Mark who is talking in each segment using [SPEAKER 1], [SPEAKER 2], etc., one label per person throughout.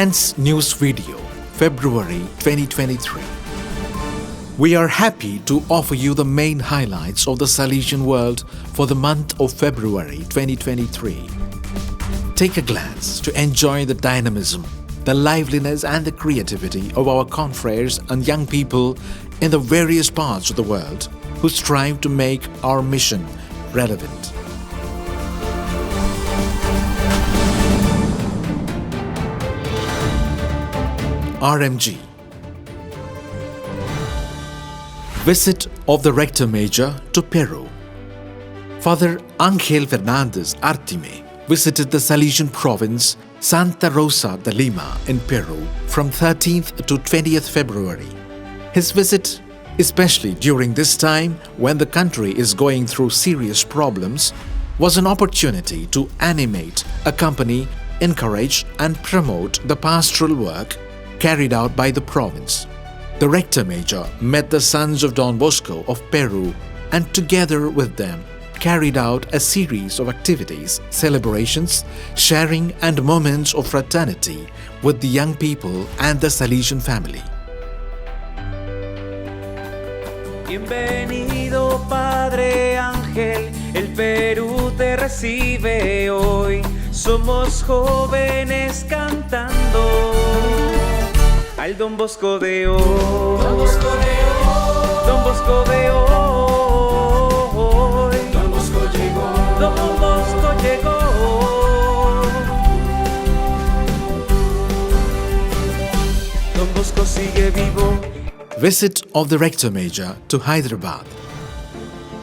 [SPEAKER 1] Ants News Video, February 2023. We are happy to offer you the main highlights of the Salesian world for the month of February 2023. Take a glance to enjoy the dynamism, the liveliness and the creativity of our confreres and young people in the various parts of the world who strive to make our mission relevant. RMG. Visit of the Rector Major to Peru. Father Ángel Fernández Artime visited the Salesian province Santa Rosa de Lima in Peru from 13th to 20th February. His visit, especially during this time when the country is going through serious problems, was an opportunity to animate, accompany, encourage and promote the pastoral work carried out by the province. The Rector Major met the sons of Don Bosco of Peru and together with them carried out a series of activities, celebrations, sharing and moments of fraternity with the young people and the Salesian family.
[SPEAKER 2] Bienvenido Padre Ángel, el Perú te recibe hoy. Somos jóvenes cantando al Don Bosco de hoy. Don Bosco de hoy. Don Bosco de hoy. Don Bosco llegó. Don Bosco llegó. Don Bosco sigue vivo.
[SPEAKER 1] Visit of the Rector Major to Hyderabad.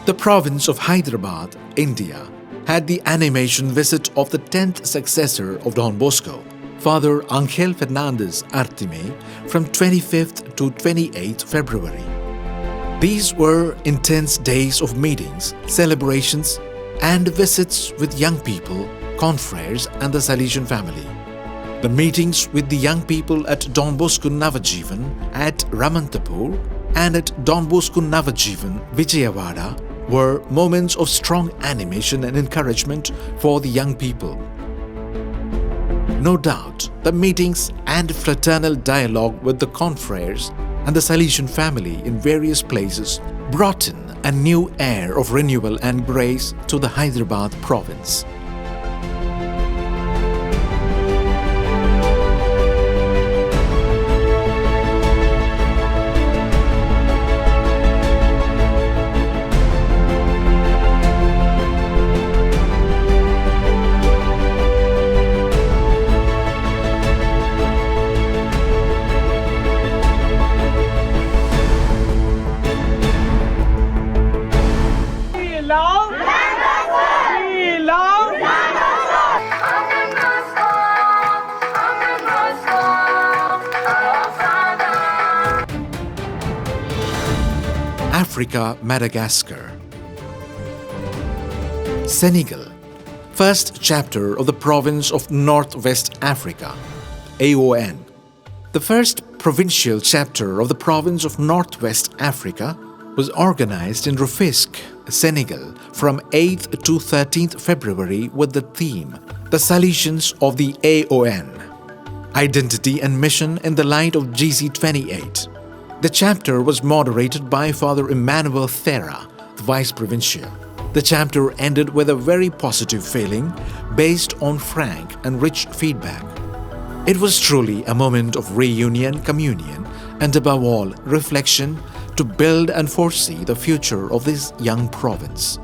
[SPEAKER 1] The province of Hyderabad, India, had the animation visit of the 10th successor of Don Bosco, Father Ángel Fernández Artime, from 25th to 28th February. These were intense days of meetings, celebrations, and visits with young people, confreres, and the Salesian family. The meetings with the young people at Don Bosco Navajivan at Ramantapur and at Don Bosco Navajivan Vijayawada were moments of strong animation and encouragement for the young people. No doubt, the meetings and fraternal dialogue with the confreres and the Salesian family in various places brought in a new air of renewal and grace to the Hyderabad province. Africa, Madagascar. Senegal, first chapter of the province of Northwest Africa, AON. The first provincial chapter of the province of Northwest Africa was organized in Rufisque, Senegal from 8th to 13th February with the theme, The Salesians of the AON, Identity and Mission in the Light of GC28. The chapter was moderated by Father Emmanuel Thera, the Vice Provincial. The chapter ended with a very positive feeling based on frank and rich feedback. It was truly a moment of reunion, communion, and above all, reflection to build and foresee the future of this young province.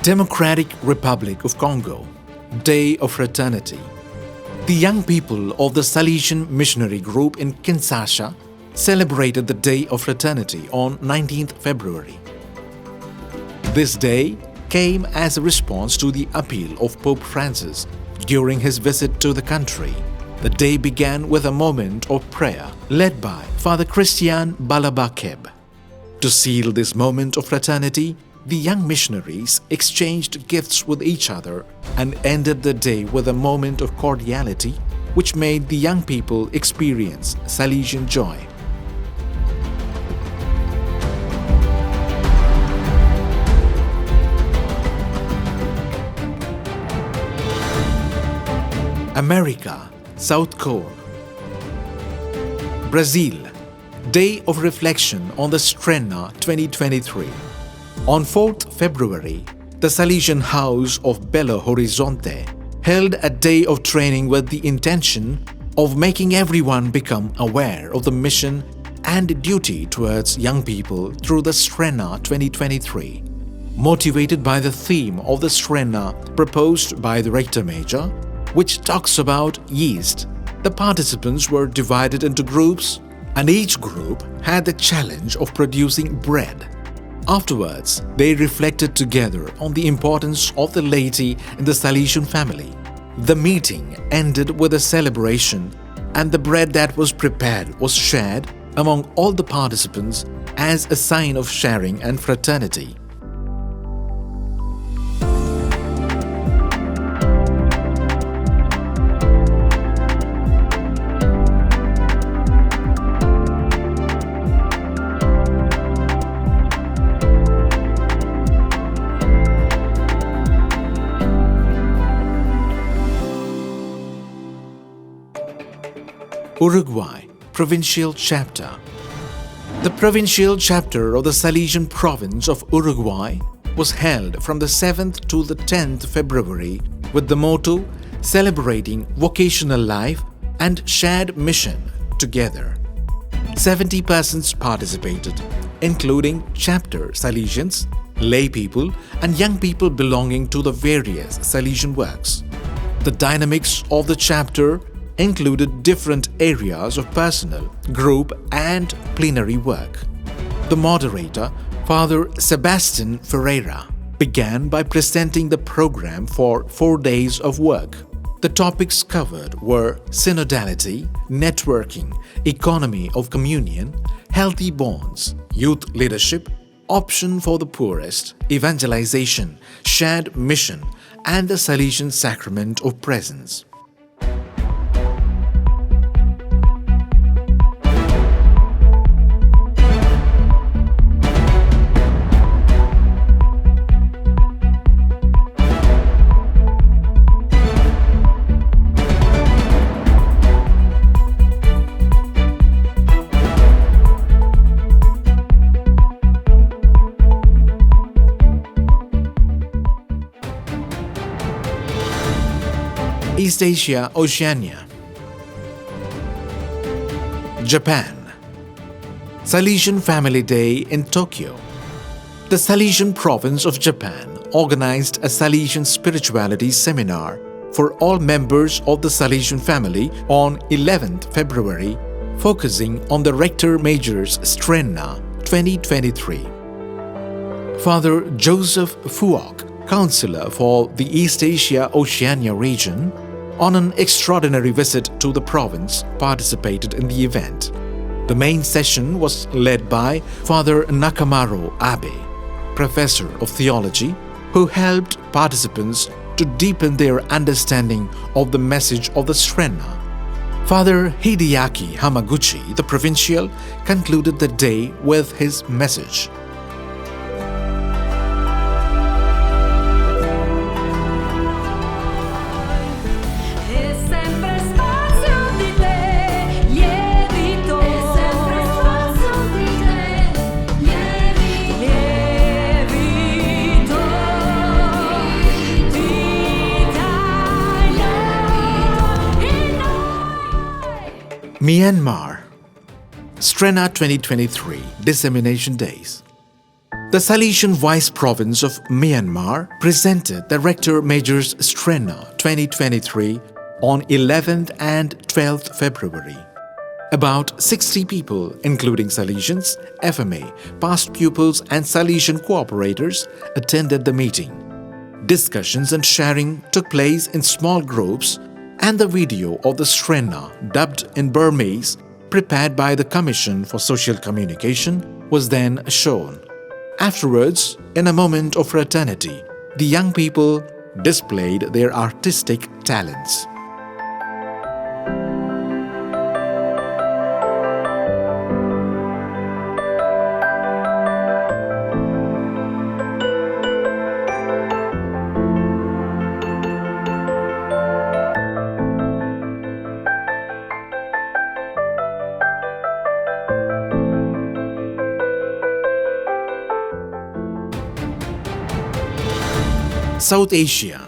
[SPEAKER 1] Democratic Republic of Congo, Day of Fraternity. The young people of the Salesian Missionary group in Kinshasa celebrated the Day of Fraternity on 19th February. This day came as a response to the appeal of Pope Francis during his visit to the country. The day began with a moment of prayer led by Father Christian Balabakeb. To seal this moment of fraternity, the young missionaries exchanged gifts with each other and ended the day with a moment of cordiality which made the young people experience Salesian joy. America, South Cone. Brazil, Day of Reflection on the Strena 2023. On 4th February, the Salesian House of Belo Horizonte held a day of training with the intention of making everyone become aware of the mission and duty towards young people through the Strena 2023. Motivated by the theme of the Strena proposed by the Rector Major, which talks about yeast, the participants were divided into groups, and each group had the challenge of producing bread. Afterwards, they reflected together on the importance of the laity in the Salesian family. The meeting ended with a celebration, and the bread that was prepared was shared among all the participants as a sign of sharing and fraternity. Uruguay, Provincial Chapter. The Provincial Chapter of the Salesian Province of Uruguay was held from the 7th to the 10th February with the motto Celebrating Vocational Life and Shared Mission Together. 70 persons participated, including chapter Salesians, lay people, and young people belonging to the various Salesian works. The dynamics of the chapter included different areas of personal, group, and plenary work. The moderator, Father Sebastian Variara, began by presenting the program for 4 days of work. The topics covered were synodality, networking, economy of communion, healthy bonds, youth leadership, option for the poorest, evangelization, shared mission, and the Salesian sacrament of presence. East Asia, Oceania. Japan. Salesian Family Day in Tokyo. The Salesian Province of Japan organized a Salesian spirituality seminar for all members of the Salesian family on 11th February, focusing on the Rector Major's Strena 2023. Father Joseph Fuok, Counselor for the East Asia Oceania region, on an extraordinary visit to the province, participated in the event. The main session was led by Father Nakamaro Abe, Professor of Theology, who helped participants to deepen their understanding of the message of the Strena. Father Hideaki Hamaguchi, the Provincial, concluded the day with his message. Myanmar. Strena 2023 Dissemination Days. The Salesian Vice Province of Myanmar presented the Rector Major's Strena 2023 on 11th and 12th February. About 60 people, including Salesians, FMA, past pupils and Salesian cooperators, attended the meeting. Discussions and sharing took place in small groups, and the video of the Strena, dubbed in Burmese, prepared by the Commission for Social Communication, was then shown. Afterwards, in a moment of fraternity, the young people displayed their artistic talents. South Asia.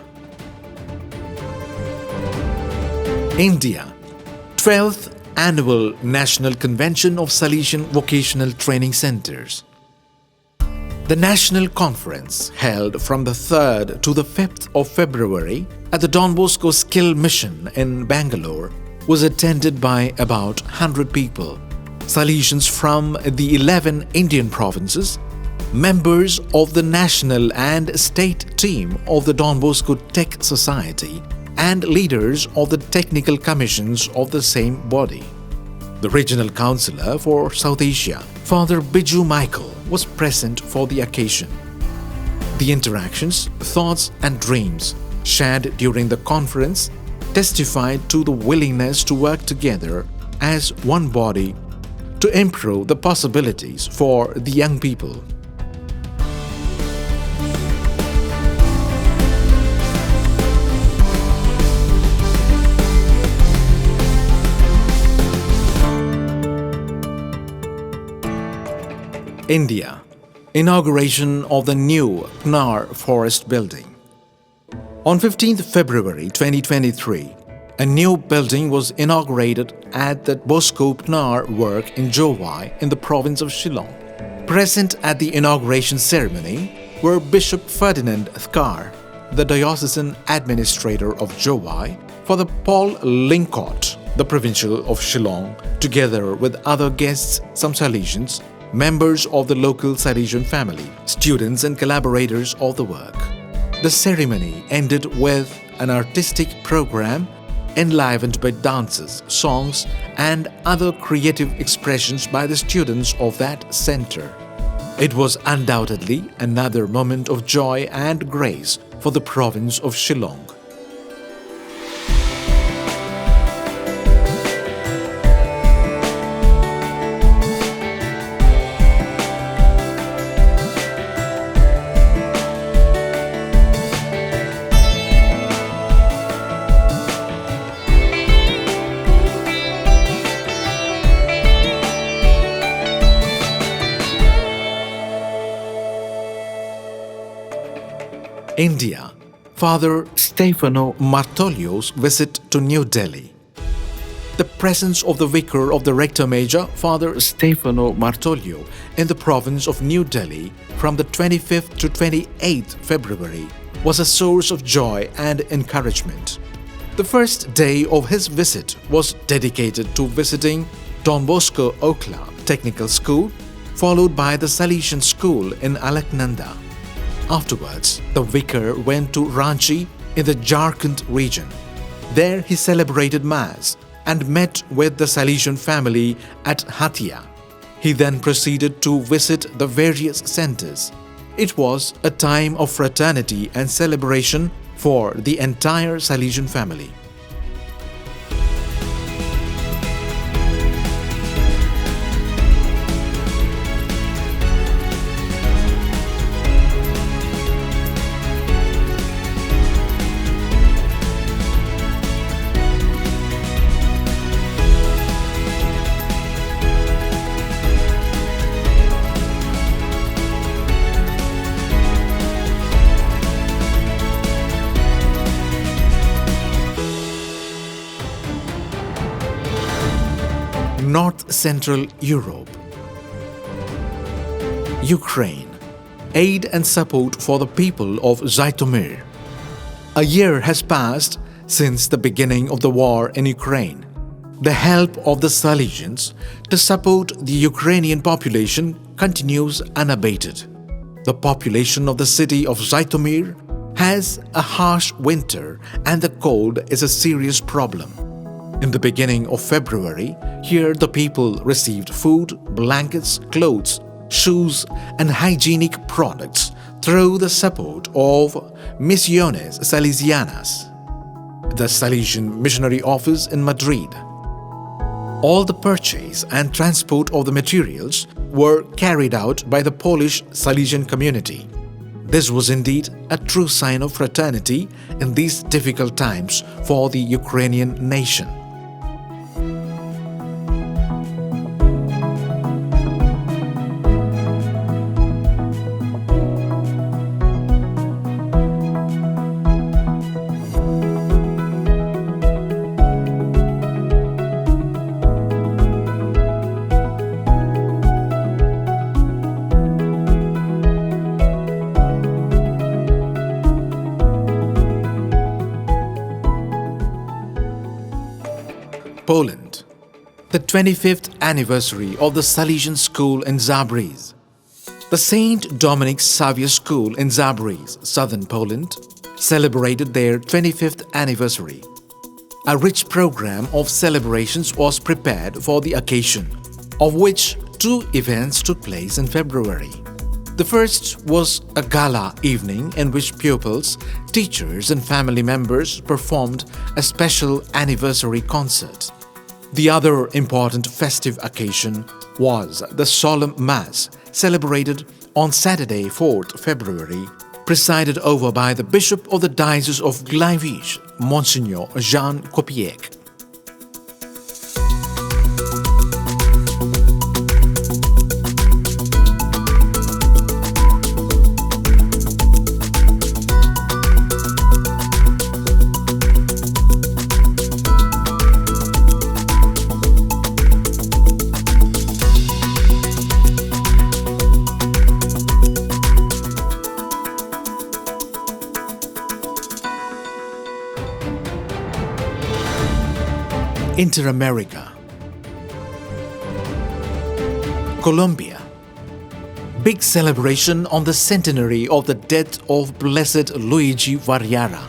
[SPEAKER 1] India, 12th Annual National Convention of Salesian Vocational Training Centers. The National Conference, held from the 3rd to the 5th of February at the Don Bosco Skill Mission in Bangalore, was attended by about 100 people, Salesians from the 11 Indian provinces, members of the national and state team of the Don Bosco Tech Society, and leaders of the technical commissions of the same body. The regional councillor for South Asia, Father Biju Michael, was present for the occasion. The interactions, thoughts and dreams shared during the conference testified to the willingness to work together as one body to improve the possibilities for the young people. India. Inauguration of the new Knar Forest Building. On 15th February 2023, a new building was inaugurated at the Bosco Knar work in Jowai in the province of Shillong. Present at the inauguration ceremony were Bishop Ferdinand Thkar, the diocesan administrator of Jowai, Father Paul Lincott, the Provincial of Shillong, together with other guests, some Salesians, members of the local Salesian family, students and collaborators of the work. The ceremony ended with an artistic program enlivened by dances, songs, and other creative expressions by the students of that center. It was undoubtedly another moment of joy and grace for the province of Shillong. India, Father Stefano Martoglio's visit to New Delhi. The presence of the vicar of the Rector Major, Father Stefano Martoglio, in the province of New Delhi from the 25th to 28th February was a source of joy and encouragement. The first day of his visit was dedicated to visiting Don Bosco Okla Technical School, followed by the Salesian School in Alaknanda. Afterwards, the vicar went to Ranchi in the Jharkhand region. There he celebrated Mass and met with the Salesian family at Hatia. He then proceeded to visit the various centers. It was a time of fraternity and celebration for the entire Salesian family. North Central Europe. Ukraine. Aid and support for the people of Zhytomyr. A year has passed since the beginning of the war in Ukraine. The help of the Salesians to support the Ukrainian population continues unabated. The population of the city of Zhytomyr has a harsh winter and the cold is a serious problem. In the beginning of February, here the people received food, blankets, clothes, shoes and hygienic products through the support of Misiones Salesianas, the Salesian Missionary office in Madrid. All the purchase and transport of the materials were carried out by the Polish Salesian community. This was indeed a true sign of fraternity in these difficult times for the Ukrainian nation. Poland. The 25th anniversary of the Salesian school in Zabrze. The St. Dominic Xavier School in Zabrze, southern Poland, celebrated their 25th anniversary. A rich program of celebrations was prepared for the occasion, of which two events took place in February. The first was a gala evening in which pupils, teachers and family members performed a special anniversary concert. The other important festive occasion was the solemn mass celebrated on Saturday, 4th February, presided over by the Bishop of the Diocese of Gliwice, Monsignor Jean Kopiec. Inter-America. Colombia. Big celebration on the centenary of the death of Blessed Luigi Variara.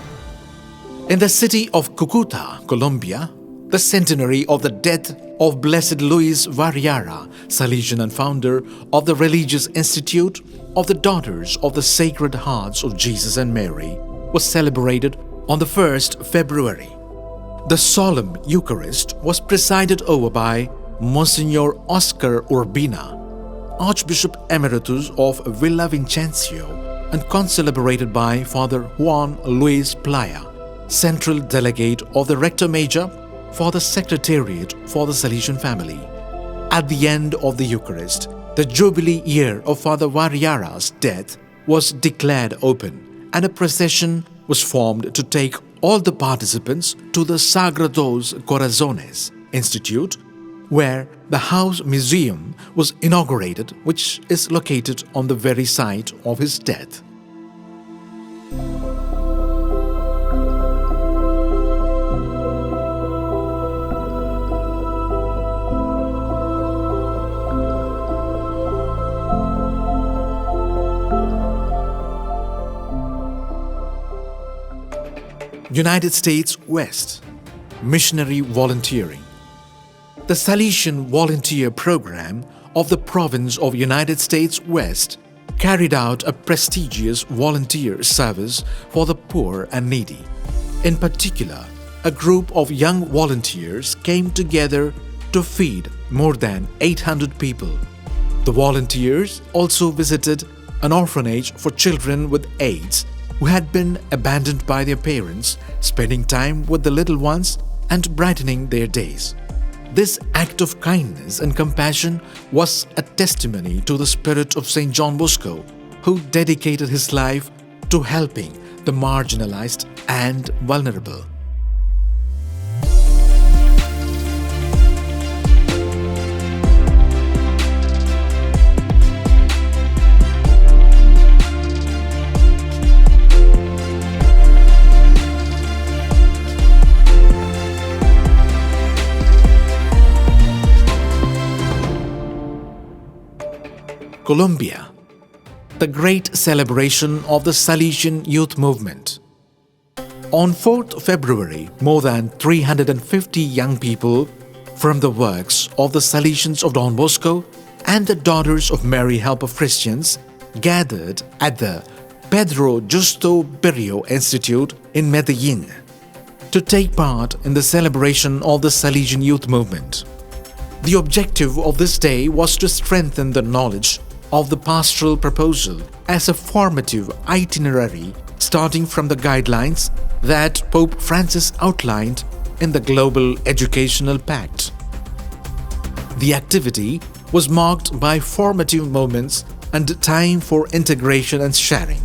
[SPEAKER 1] In the city of Cúcuta, Colombia, the centenary of the death of Blessed Luis Variara, Salesian and founder of the Religious Institute of the Daughters of the Sacred Hearts of Jesus and Mary, was celebrated on the 1st February. The solemn Eucharist was presided over by Monsignor Oscar Urbina, Archbishop Emeritus of Villavicencio, and concelebrated by Father Juan Luis Playa, Central Delegate of the Rector Major for the Secretariat for the Salesian family. At the end of the Eucharist, the Jubilee year of Father Variara's death was declared open, and a procession was formed to take all the participants to the Sagrados Corazones Institute, where the House Museum was inaugurated, which is located on the very site of his death. United States West. Missionary volunteering. The Salesian Volunteer Program of the Province of United States West carried out a prestigious volunteer service for the poor and needy. In particular, a group of young volunteers came together to feed more than 800 people. The volunteers also visited an orphanage for children with AIDS who had been abandoned by their parents, spending time with the little ones and brightening their days. This act of kindness and compassion was a testimony to the spirit of St. John Bosco, who dedicated his life to helping the marginalized and vulnerable. Colombia. The great celebration of the Salesian youth movement. On 4th February, more than 350 young people from the works of the Salesians of Don Bosco and the Daughters of Mary Help of Christians gathered at the Pedro Justo Berrio Institute in Medellin to take part in the celebration of the Salesian youth movement. The objective of this day was to strengthen the knowledge of the pastoral proposal as a formative itinerary starting from the guidelines that Pope Francis outlined in the Global Educational Pact. The activity was marked by formative moments and time for integration and sharing.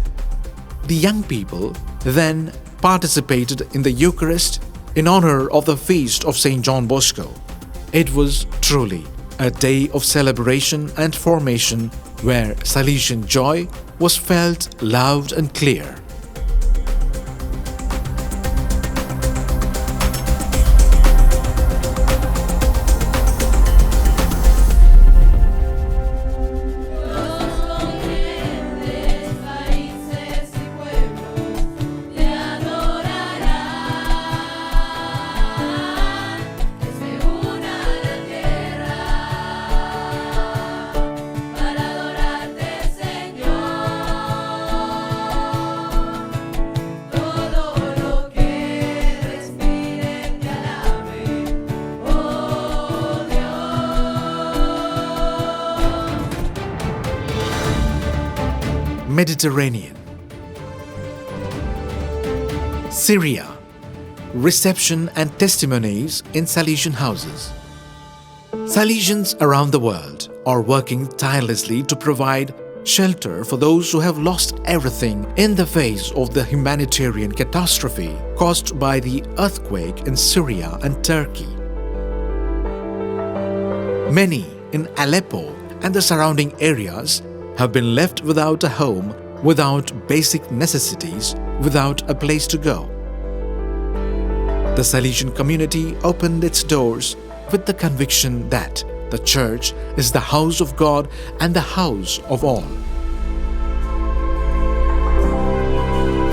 [SPEAKER 1] The young people then participated in the Eucharist in honor of the feast of St. John Bosco. It was truly a day of celebration and formation where Salesian joy was felt loud and clear. Mediterranean. Syria. Reception and testimonies in Salesian houses. Salesians around the world are working tirelessly to provide shelter for those who have lost everything in the face of the humanitarian catastrophe caused by the earthquake in Syria and Turkey. Many in Aleppo and the surrounding areas have been left without a home, without basic necessities, without a place to go. The Salesian community opened its doors with the conviction that the church is the house of God and the house of all.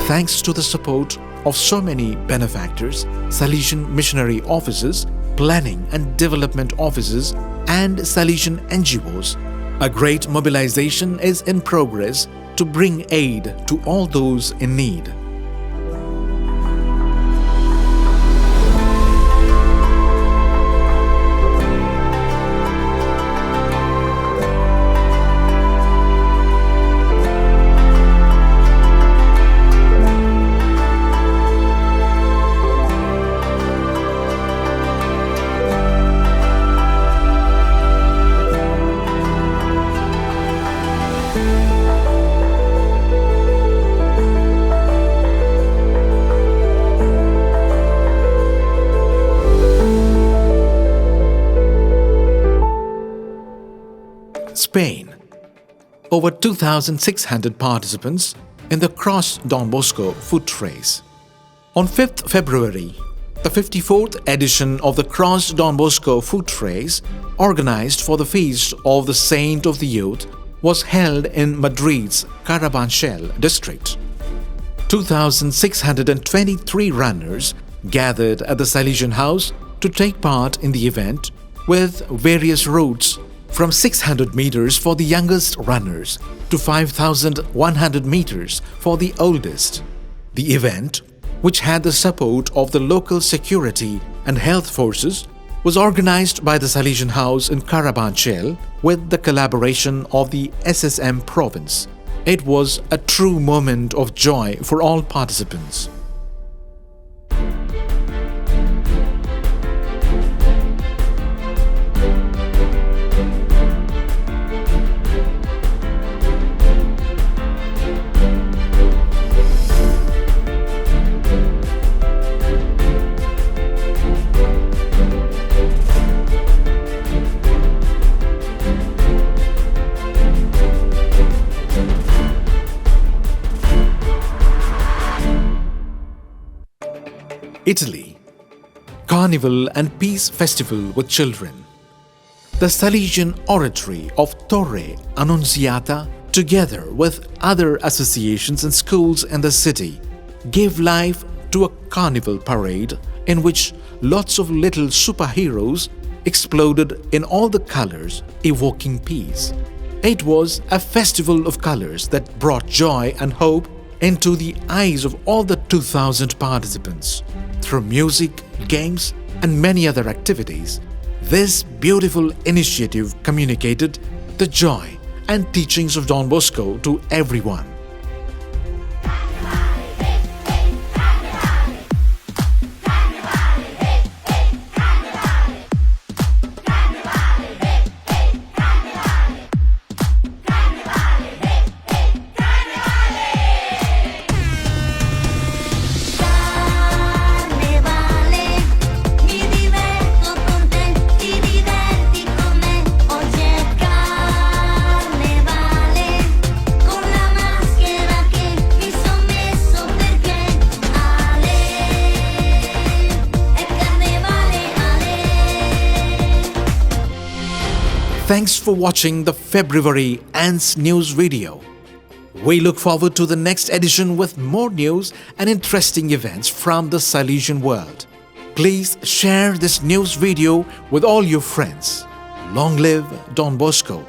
[SPEAKER 1] Thanks to the support of so many benefactors, Salesian missionary offices, planning and development offices, and Salesian NGOs, a great mobilization is in progress to bring aid to all those in need. Spain. Over 2,600 participants in the Cross Don Bosco foot race. On 5th February, the 54th edition of the Cross Don Bosco foot race, organized for the feast of the Saint of the Youth, was held in Madrid's Carabanchel district. 2,623 runners gathered at the Salesian House to take part in the event, with various routes from 600 meters for the youngest runners to 5,100 meters for the oldest. The event, which had the support of the local security and health forces, was organized by the Salesian House in Carabanchel with the collaboration of the SSM province. It was a true moment of joy for all participants. Italy. Carnival and Peace Festival with children. The Salesian Oratory of Torre Annunziata, together with other associations and schools in the city, gave life to a carnival parade in which lots of little superheroes exploded in all the colors, evoking peace. It was a festival of colors that brought joy and hope into the eyes of all the 2,000 participants. Through music, games, and many other activities, this beautiful initiative communicated the joy and teachings of Don Bosco to everyone. Thanks for watching the February Ants News video. We look forward to the next edition with more news and interesting events from the Salesian world. Please share this news video with all your friends. Long live Don Bosco!